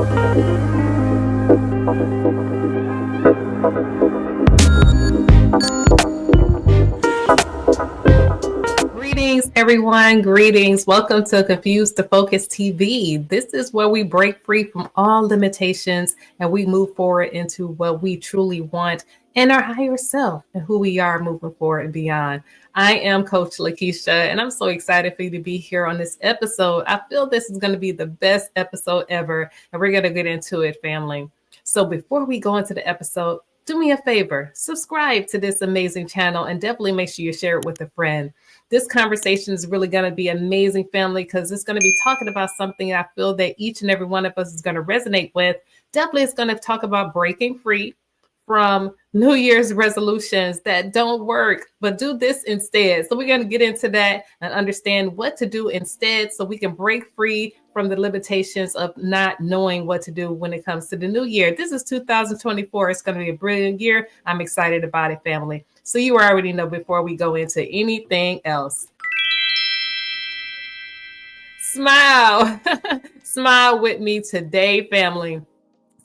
Greetings, everyone. Greetings. Welcome to Confused to Focus TV. This is where we break free from all limitations and we move forward into what we truly want and our higher self and who we are moving forward and beyond. I am Coach Lekeisha, and I'm so excited for you to be here on this episode. I feel this is going to be the best episode ever, and we're going to get into it, family. So before we go into the episode, do me a favor, subscribe to this amazing channel and definitely make sure you share it with a friend. This conversation is really going to be amazing, family, because it's going to be talking about something I feel that each and every one of us is going to resonate with. Definitely it's going to talk about breaking free from New Year's resolutions that don't work, but do this instead. So we're going to get into that and understand what to do instead so we can break free from the limitations of not knowing what to do when it comes to the new year. This is 2024. It's going to be a brilliant year. I'm excited about it, family. So you already know before we go into anything else. Smile. Smile with me today, family.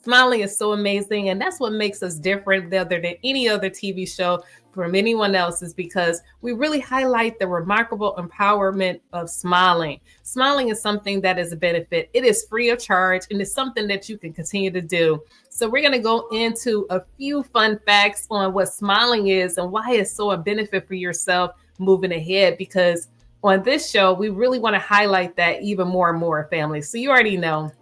Smiling is so amazing, and that's what makes us different than any other TV show from anyone else, is because we really highlight the remarkable empowerment of smiling. Smiling is something that is a benefit. It is free of charge, and it's something that you can continue to do. So we're going to go into a few fun facts on what smiling is and why it's so a benefit for yourself moving ahead, because on this show, we really want to highlight that even more and more, family. So you already know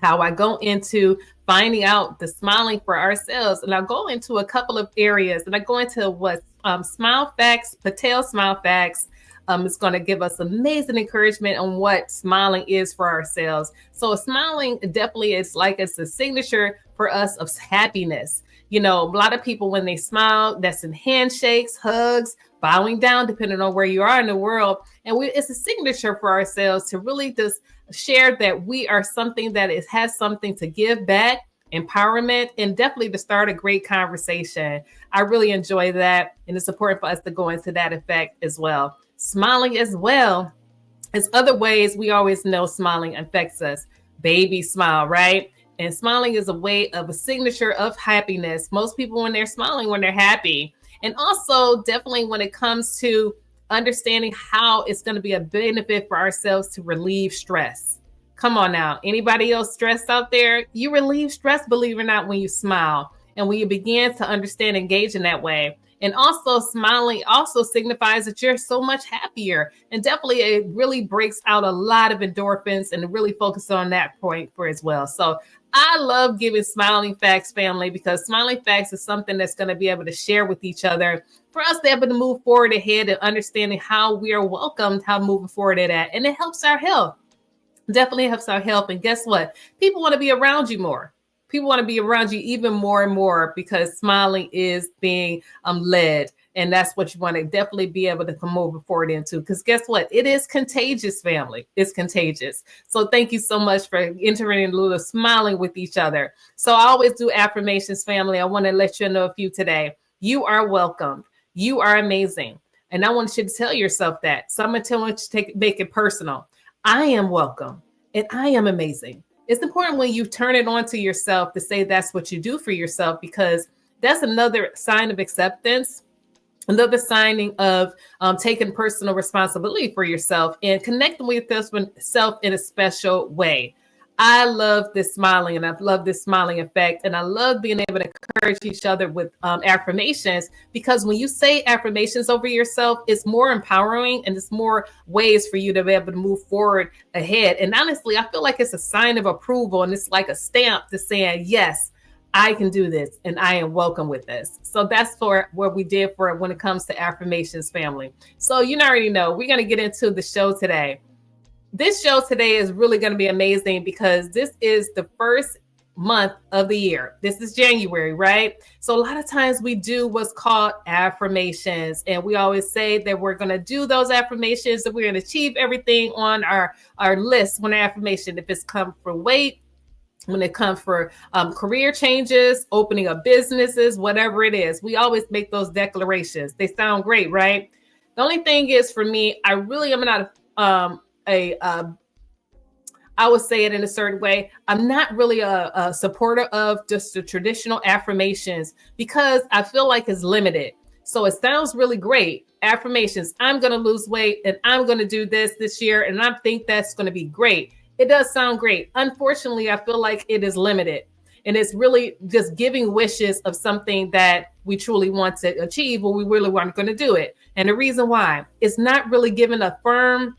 how I go into finding out the smiling for ourselves. And I'll go into a couple of areas, and I go into what Smile Facts, Patel Smile Facts. It's going to give us amazing encouragement on what smiling is for ourselves. So smiling definitely is like it's a signature for us of happiness. You know, a lot of people, when they smile, that's in handshakes, hugs, bowing down, depending on where you are in the world. And it's a signature for ourselves to really just share that we are something that has something to give back, empowerment, and definitely to start a great conversation. I really enjoy that. And it's important for us to go into that effect as well. Smiling as well as other ways we always know smiling affects us. Baby smile, right? And smiling is a way of a signature of happiness. Most people, when they're smiling, when they're happy. And also definitely when it comes to understanding how it's going to be a benefit for ourselves to relieve stress. Come on now. Anybody else stressed out there? You relieve stress, believe it or not, when you smile. And when you begin to understand, engage in that way. And also smiling also signifies that you're so much happier. And definitely it really breaks out a lot of endorphins, and really focus on that point for as well. So I love giving smiling facts, family, because smiling facts is something that's going to be able to share with each other for us to be able to move forward ahead and understanding how we are welcomed, how moving forward at that. And it helps our health. Definitely helps our health. And guess what? People want to be around you more. People want to be around you even more and more, because smiling is being led. And that's what you want to definitely be able to come over forward into. Because guess what? It is contagious, family. It's contagious. So thank you so much for entering into a little smiling with each other. So I always do affirmations, family. I want to let you know a few today. You are welcomed. You are amazing. And I want you to tell yourself that. So I'm going to tell you to make it personal. I am welcome and I am amazing. It's important when you turn it on to yourself to say that's what you do for yourself, because that's another sign of acceptance, another signing of taking personal responsibility for yourself and connecting with yourself in a special way. I love this smiling, and I love this smiling effect. And I love being able to encourage each other with affirmations, because when you say affirmations over yourself, it's more empowering and it's more ways for you to be able to move forward ahead. And honestly, I feel like it's a sign of approval, and it's like a stamp to saying, yes, I can do this and I am welcome with this. So that's for what we did for when it comes to affirmations, family. So you already know we're going to get into the show today. This show today is really going to be amazing, because this is the first month of the year. This is January, right? So a lot of times we do what's called affirmations, and we always say that we're going to do those affirmations, that we're going to achieve everything on our list when affirmation, if it's come for weight, when it comes for career changes, opening up businesses, whatever it is, we always make those declarations. They sound great, right? The only thing is, for me, I really am not I would say it in a certain way. I'm not really a supporter of just the traditional affirmations because I feel like it's limited. So it sounds really great. Affirmations, I'm going to lose weight and I'm going to do this year. And I think that's going to be great. It does sound great. Unfortunately, I feel like it is limited. And it's really just giving wishes of something that we truly want to achieve, or we really aren't going to do it. And the reason why, it's not really giving a firm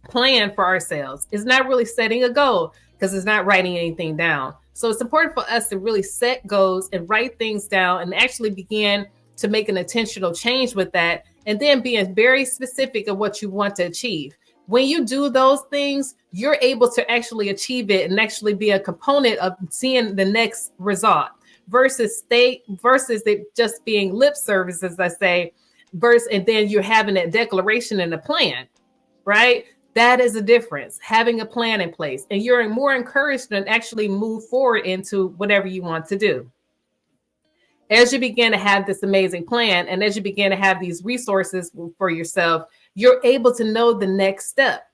plan for ourselves. It's not really setting a goal because it's not writing anything down. So it's important for us to really set goals and write things down and actually begin to make an intentional change with that. And then being very specific of what you want to achieve. When you do those things, you're able to actually achieve it and actually be a component of seeing the next result versus it just being lip service, as I say, and then you're having a declaration and a plan, right? That is a difference, having a plan in place, and you're more encouraged to actually move forward into whatever you want to do. As you begin to have this amazing plan, and as you begin to have these resources for yourself, you're able to know the next step.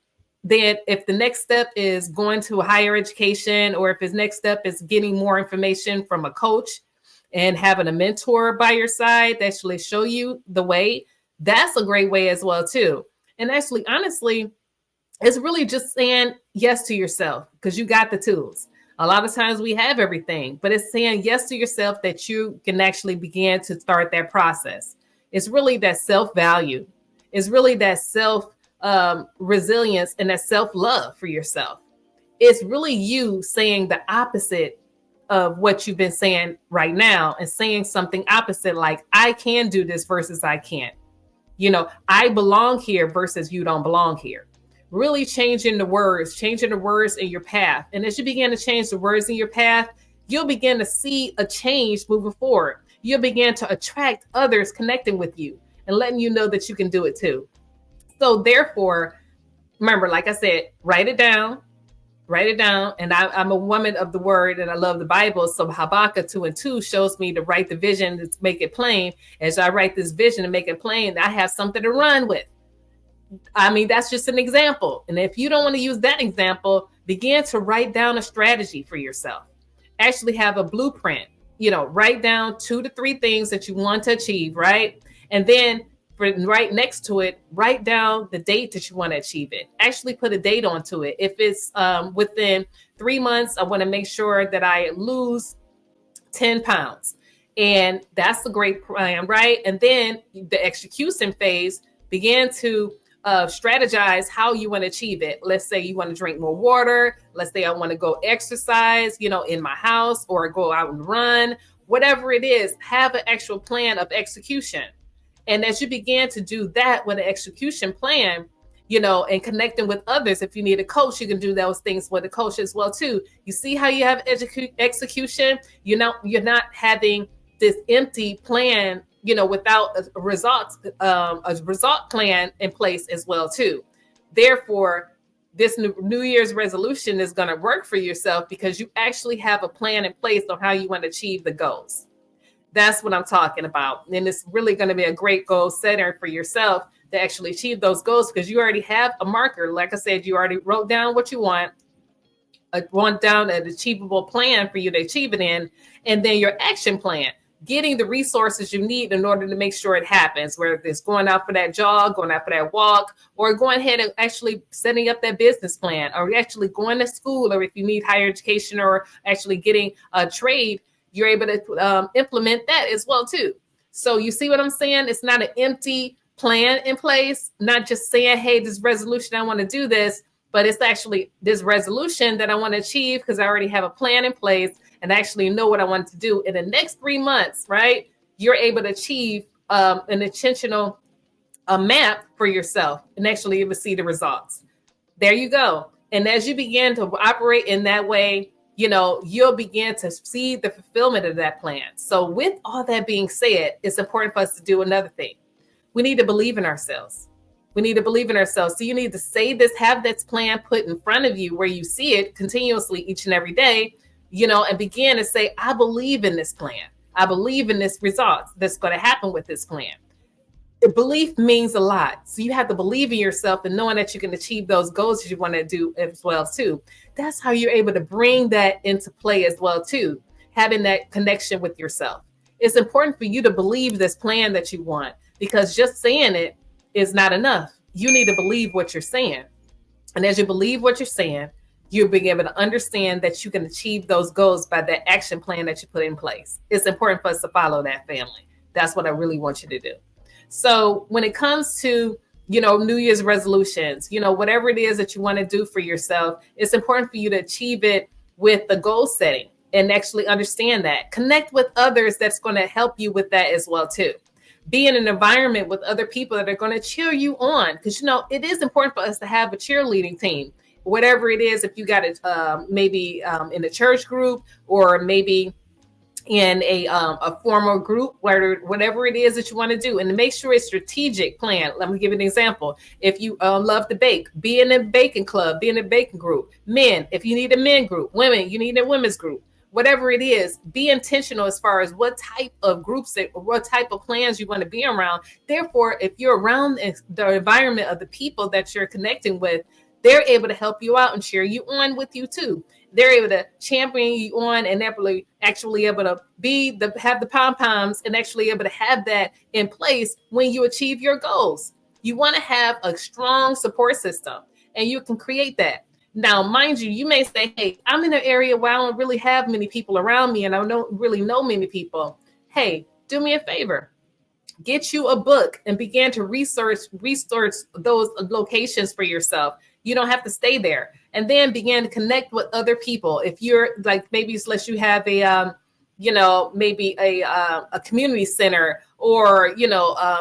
Then if the next step is going to a higher education, or if his next step is getting more information from a coach and having a mentor by your side that actually show you the way, that's a great way as well too. And actually, honestly, it's really just saying yes to yourself because you got the tools. A lot of times we have everything, but it's saying yes to yourself that you can actually begin to start that process. It's really that self-value. It's really that self-resilience and that self-love for yourself. It's really you saying the opposite of what you've been saying right now and saying something opposite, like I can do this versus I can't. I belong here versus you don't belong here. Really changing the words in your path. And as you begin to change the words in your path, you'll begin to see a change moving forward. You'll begin to attract others connecting with you and letting you know that you can do it too. So therefore, remember, like I said, write it down. And I'm a woman of the word and I love the Bible. So Habakkuk 2:2 shows me to write the vision, to make it plain. As I write this vision and make it plain, I have something to run with. I mean, that's just an example. And if you don't want to use that example, begin to write down a strategy for yourself. Actually have a blueprint, write down 2 to 3 things that you want to achieve, right? And then right next to it, write down the date that you want to achieve it. Actually put a date onto it. If it's within 3 months, I want to make sure that I lose 10 pounds. And that's a great plan, right? And then the execution phase, begin to strategize how you want to achieve it. Let's say you want to drink more water. Let's say I want to go exercise, in my house or go out and run, whatever it is, have an actual plan of execution. And as you begin to do that with an execution plan, and connecting with others, if you need a coach, you can do those things with a coach as well too. You see how you have execution, you're not having this empty plan, without a result plan in place as well too. Therefore, this New Year's resolution is going to work for yourself because you actually have a plan in place on how you want to achieve the goals. That's what I'm talking about. And it's really going to be a great goal setter for yourself to actually achieve those goals because you already have a marker. Like I said, you already wrote down what you want down an achievable plan for you to achieve it in, and then your action plan. Getting the resources you need in order to make sure it happens, whether it's going out for that jog, going out for that walk, or going ahead and actually setting up that business plan, or actually going to school, or if you need higher education or actually getting a trade, you're able to implement that as well too. So you see what I'm saying? It's not an empty plan in place, not just saying, hey, this resolution, I want to do this, but it's actually this resolution that I want to achieve because I already have a plan in place and actually know what I want to do in the next 3 months, right? You're able to achieve an intentional map for yourself and actually able to see the results. There you go. And as you begin to operate in that way, you'll begin to see the fulfillment of that plan. So with all that being said, it's important for us to do another thing. We need to believe in ourselves. We need to believe in ourselves. So you need to say this, have this plan put in front of you where you see it continuously each and every day, and begin to say, I believe in this plan. I believe in this result that's going to happen with this plan. belief means a lot. So you have to believe in yourself and knowing that you can achieve those goals that you want to do as well too. That's how you're able to bring that into play as well too. Having that connection with yourself. It's important for you to believe this plan that you want, because just saying it is not enough. You need to believe what you're saying. And as you believe what you're saying, you'll be able to understand that you can achieve those goals by that action plan that you put in place. It's important for us to follow that, family. That's what I really want you to do. So when it comes to, New Year's resolutions, whatever it is that you want to do for yourself, it's important for you to achieve it with the goal setting and actually understand that. Connect with others that's going to help you with that as well too. Be in an environment with other people that are going to cheer you on, because it is important for us to have a cheerleading team, whatever it is. If you got it, maybe in a church group, or maybe in a formal group, whatever it is that you want to do, and make sure it's strategic plan. Let me give you an example. If you love to bake, be in a baking club, be in a baking group. Men, if you need a men group. Women, you need a women's group. Whatever it is, be intentional as far as what type of groups, what type of plans you want to be around. Therefore, if you're around the environment of the people that you're connecting with, they're able to help you out and cheer you on with you too. They're able to champion you on and actually able to have the pom-poms and actually able to have that in place when you achieve your goals. You want to have a strong support system, and you can create that. Now, mind you, you may say, hey, I'm in an area where I don't really have many people around me and I don't really know many people. Hey, do me a favor. Get you a book and begin to research those locations for yourself. You don't have to stay there. And then begin to connect with other people. If you're like, maybe unless you have maybe a community center, or,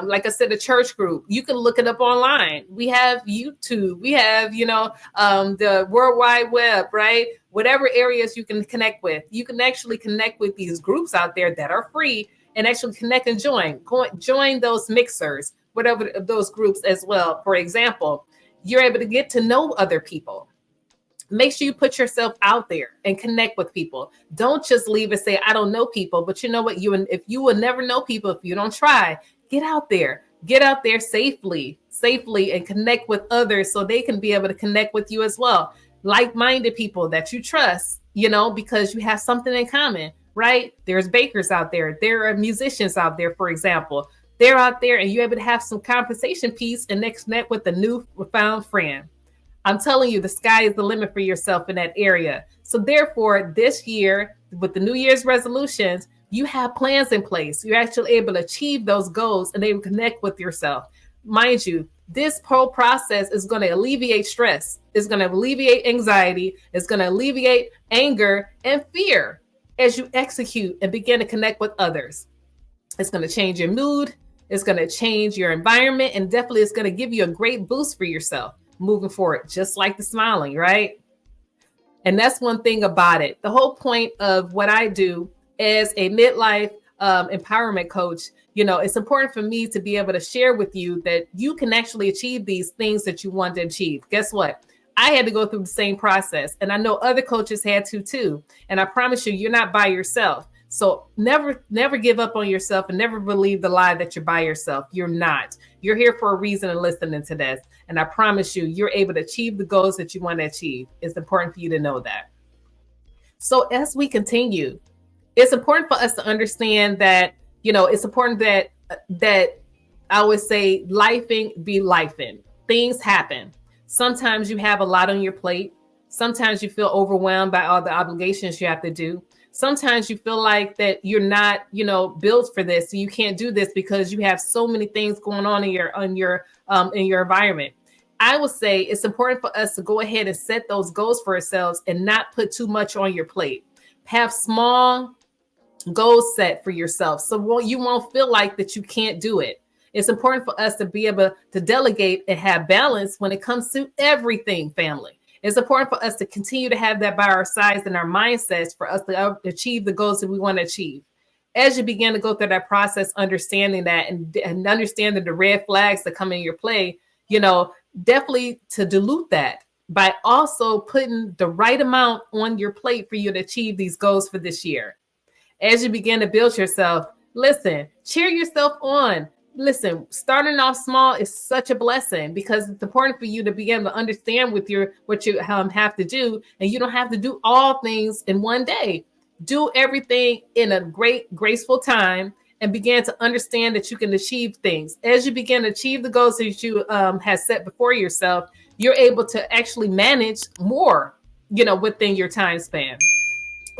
like I said, a church group, you can look it up online. We have YouTube, we have, the World Wide Web, right? Whatever areas you can connect with, you can actually connect with these groups out there that are free, and actually connect and join those mixers, whatever those groups as well. For example, you're able to get to know other people. Make sure you put yourself out there and connect with people. Don't just leave and say, I don't know people. But you know what? If you will never know people if you don't try. Get out there safely, and connect with others so they can be able to connect with you as well. Like-minded people that you trust, because you have something in common, right? There's bakers out there. There are musicians out there, for example. They're out there, and you're able to have some conversation piece and connect with a new found friend. I'm telling you, the sky is the limit for yourself in that area. So therefore, this year, with the New Year's resolutions, you have plans in place. You're actually able to achieve those goals and able to connect with yourself. Mind you, this whole process is going to alleviate stress. It's going to alleviate anxiety. It's going to alleviate anger and fear as you execute and begin to connect with others. It's going to change your mood. It's going to change your environment, and definitely it's going to give you a great boost for yourself moving forward, just like the smiling, right? And that's one thing about it. The whole point of what I do as a midlife empowerment coach, it's important for me to be able to share with you that you can actually achieve these things that you want to achieve. Guess what? I had to go through the same process, and I know other coaches had to too. And I promise you, you're not by yourself. So never give up on yourself, and never believe the lie that you're by yourself. You're not. You're here for a reason and listening to this. And I promise you, you're able to achieve the goals that you want to achieve. It's important for you to know that. So as we continue, it's important for us to understand that, it's important that I always say lifing be lifing. Things happen. Sometimes you have a lot on your plate. Sometimes you feel overwhelmed by all the obligations you have to do. Sometimes you feel like that you're not, built for this. So you can't do this because you have so many things going on in your environment. I would say it's important for us to go ahead and set those goals for ourselves and not put too much on your plate. Have small goals set for yourself, so you won't feel like that you can't do it. It's important for us to be able to delegate and have balance when it comes to everything, family. It's important for us to continue to have that by our sides and our mindsets for us to achieve the goals that we want to achieve. As you begin to go through that process, understanding that and understanding the red flags that come in your play, definitely to dilute that by also putting the right amount on your plate for you to achieve these goals for this year. As you begin to build yourself, listen, cheer yourself on. listen, starting off small is such a blessing because it's important for you to begin to understand what you have to do, and you don't have to do all things in one day. Do everything in a great, graceful time, and begin to understand that you can achieve things. As you begin to achieve the goals that you have set before yourself, you're able to actually manage more, within your time span.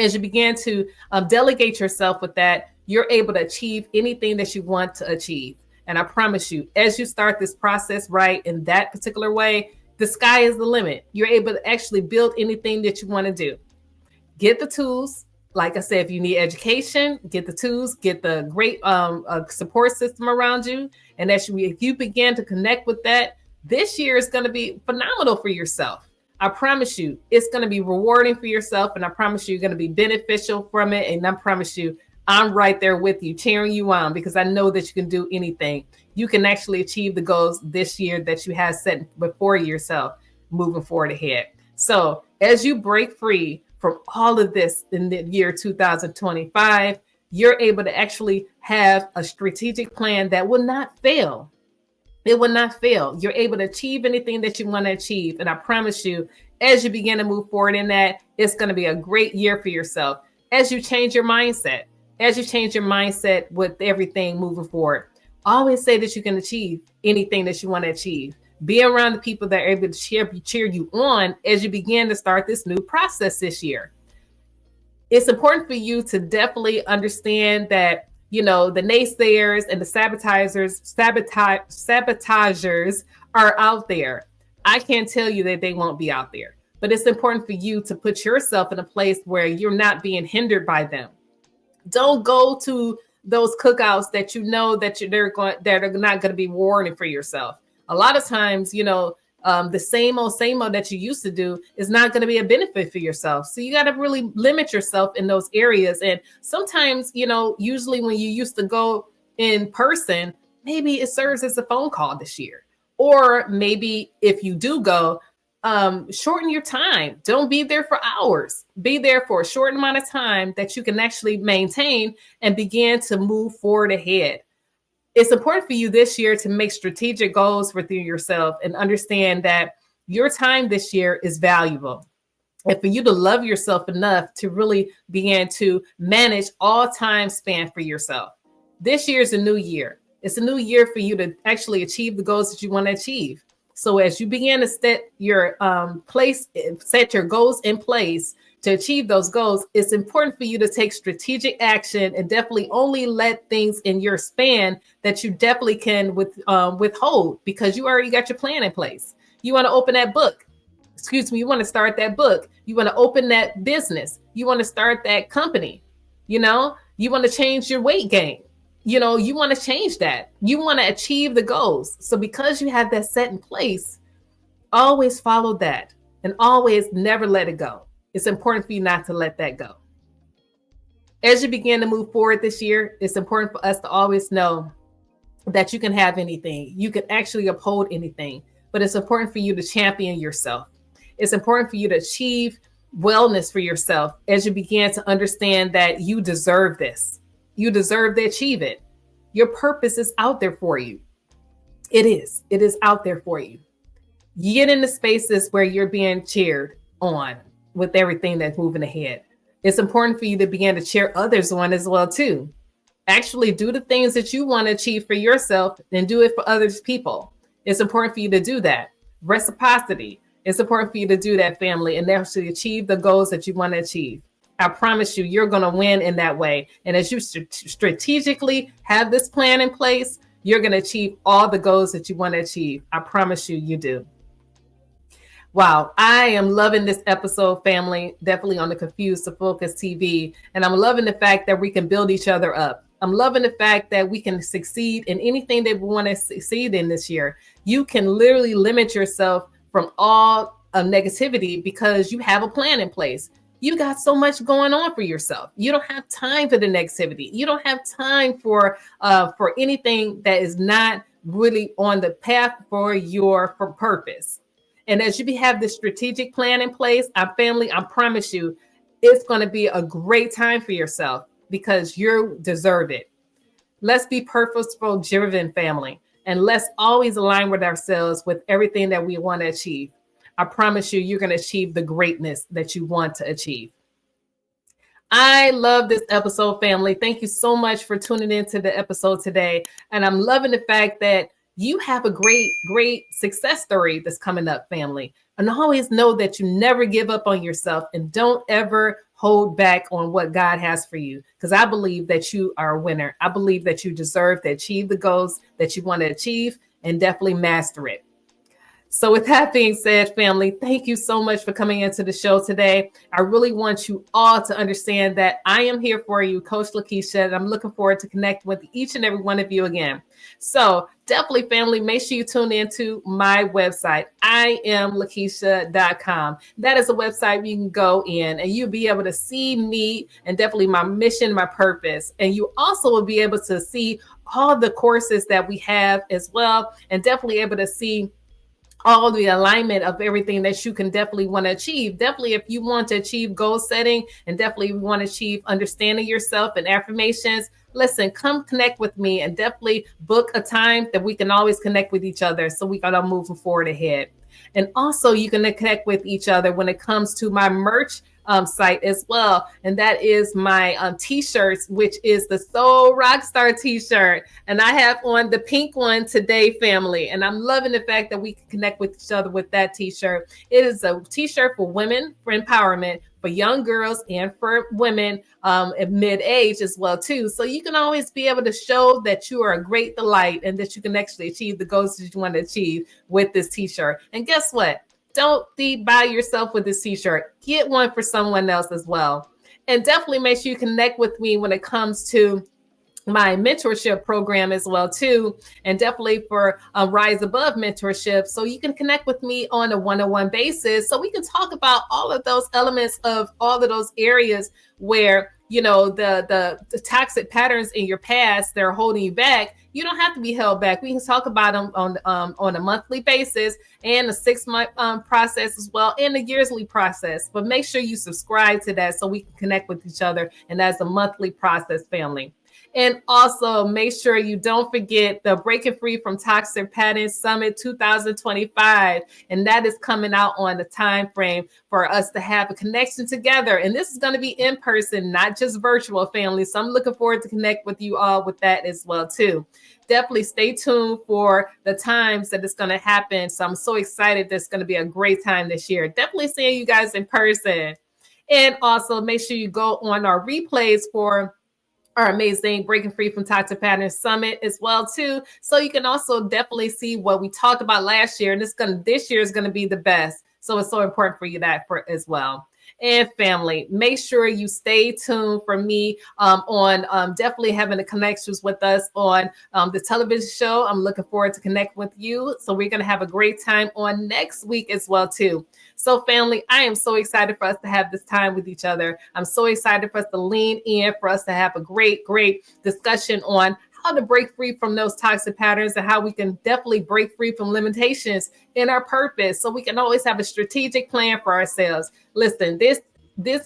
As you begin to delegate yourself with that, you're able to achieve anything that you want to achieve. And I promise you, as you start this process right in that particular way, the sky is the limit. You're able to actually build anything that you want to do. Get the tools. Like I said, if you need education, get the tools, get the great support system around you. And if you begin to connect with that, this year is going to be phenomenal for yourself. I promise you, it's going to be rewarding for yourself. And I promise you, you're going to be beneficial from it. And I promise you, I'm right there with you, cheering you on, because I know that you can do anything. You can actually achieve the goals this year that you have set before yourself moving forward ahead. So as you break free from all of this in the year 2025, you're able to actually have a strategic plan that will not fail. It will not fail. You're able to achieve anything that you want to achieve. And I promise you, as you begin to move forward in that, it's going to be a great year for yourself. As you change your mindset, with everything moving forward, always say that you can achieve anything that you want to achieve. Be around the people that are able to cheer you on as you begin to start this new process this year. It's important for you to definitely understand that, the naysayers and the sabotagers are out there. I can't tell you that they won't be out there, but it's important for you to put yourself in a place where you're not being hindered by them. Don't go to those cookouts that that are not going to be rewarding for yourself. A lot of times, the same old that you used to do is not going to be a benefit for yourself. So you got to really limit yourself in those areas. And sometimes, usually when you used to go in person, maybe it serves as a phone call this year. Or maybe if you do go, shorten your time. Don't be there for hours. Be there for a short amount of time that you can actually maintain and begin to move forward ahead. It's important for you this year to make strategic goals within yourself and understand that your time this year is valuable. And for you to love yourself enough to really begin to manage all time span for yourself. This year is a new year. It's a new year for you to actually achieve the goals that you want to achieve. So as you begin to set your goals in place to achieve those goals, it's important for you to take strategic action and definitely only let things in your span that you definitely can withhold, because you already got your plan in place. You want to open that book. You want to start that book. You want to open that business. You want to start that company. You want to change your weight gain. You want to change that. You want to achieve the goals. So because you have that set in place, always follow that and always never let it go. It's important for you not to let that go. As you begin to move forward this year, it's important for us to always know that you can have anything. You can actually uphold anything, but it's important for you to champion yourself. It's important for you to achieve wellness for yourself as you begin to understand that you deserve this. You deserve to achieve it. Your purpose is out there for you. It is out there for you. You get in the spaces where you're being cheered on with everything that's moving ahead. It's important for you to begin to cheer others on as well too. Actually do the things that you want to achieve for yourself and do it for others people. It's important for you to do that. Reciprocity. It's important for you to do that, family, and actually achieve the goals that you want to achieve. I promise you, you're going to win in that way. And as you strategically have this plan in place, you're going to achieve all the goals that you want to achieve. I promise you, you do. Wow, I am loving this episode, family, definitely on the Confused to Focus TV. And I'm loving the fact that we can build each other up. I'm loving the fact that we can succeed in anything that we want to succeed in this year. You can literally limit yourself from all negativity because you have a plan in place. You got so much going on for yourself. You don't have time for the negativity. You don't have time for anything that is not really on the path for purpose. And as you have this strategic plan in place, our family, I promise you, it's going to be a great time for yourself because you deserve it. Let's be purposeful, driven, family. And let's always align with ourselves with everything that we want to achieve. I promise you, you're going to achieve the greatness that you want to achieve. I love this episode, family. Thank you so much for tuning into the episode today. And I'm loving the fact that you have a great success story that's coming up, family. And always know that you never give up on yourself and don't ever hold back on what God has for you. Because I believe that you are a winner. I believe that you deserve to achieve the goals that you want to achieve and definitely master it. So with that being said, family, thank you so much for coming into the show today. I really want you all to understand that I am here for you, Coach Lekeisha, and I'm looking forward to connect with each and every one of you again. So definitely, family, make sure you tune into my website, IamLekeisha.com. That is a website you can go in and you'll be able to see me and definitely my mission, my purpose. And you also will be able to see all the courses that we have as well, and definitely able to see all the alignment of everything that you can definitely want to achieve. Definitely, if you want to achieve goal setting and definitely want to achieve understanding yourself and affirmations, listen, come connect with me and definitely book a time that we can always connect with each other so we can all move forward ahead. And also you can connect with each other when it comes to my merch site as well. And that is my t-shirts, which is the Soul Rockstar t-shirt. And I have on the pink one today, family. And I'm loving the fact that we can connect with each other with that t-shirt. It is a t-shirt for women, for empowerment, for young girls, and for women at mid-age as well too. So you can always be able to show that you are a great delight and that you can actually achieve the goals that you want to achieve with this t-shirt. And guess what? Don't be by yourself with this t-shirt. Get one for someone else as well. And definitely make sure you connect with me when it comes to my mentorship program as well too, and definitely for Rise Above mentorship. So you can connect with me on a one-on-one basis so we can talk about all of those elements of all of those areas where, you know, the toxic patterns in your past that are holding you back. You don't have to be held back. We can talk about them on a monthly basis and a 6-month process as well, and a yearly process. But make sure you subscribe to that so we can connect with each other. And that's a monthly process, family. And also make sure you don't forget the Breaking Free from Toxic Patterns Summit 2025. And that is coming out on the time frame for us to have a connection together. And this is going to be in person, not just virtual, family. So I'm looking forward to connect with you all with that as well too. Definitely stay tuned for the times that it's going to happen. So I'm so excited. That's going to be a great time this year. Definitely seeing you guys in person. And also make sure you go on our replays for our amazing Breaking Free from Toxic Patterns Summit as well too. So you can also definitely see what we talked about last year, and this year is going to be the best. So it's so important for you that for as well. And family, make sure you stay tuned for me on definitely having the connections with us on the television show. I'm looking forward to connect with you. So we're going to have a great time on next week as well too. So family, I am so excited for us to have this time with each other. I'm so excited for us to lean in, for us to have a great discussion on how to break free from those toxic patterns and how we can definitely break free from limitations in our purpose so we can always have a strategic plan for ourselves. Listen, this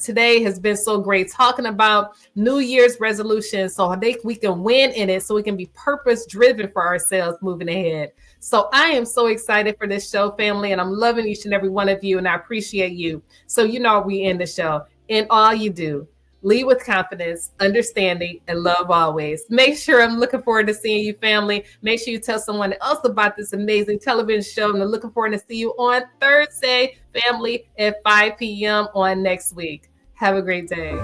today has been so great talking about New Year's resolutions so we can win in it, so we can be purpose driven for ourselves moving ahead. So I am so excited for this show, family, and I'm loving each and every one of you, and I appreciate you. So you know we end the show. In all you do, lead with confidence, understanding, and love always. Make sure I'm looking forward to seeing you, family. Make sure you tell someone else about this amazing television show. And I'm looking forward to see you on Thursday, family, at 5 p.m. on next week. Have a great day.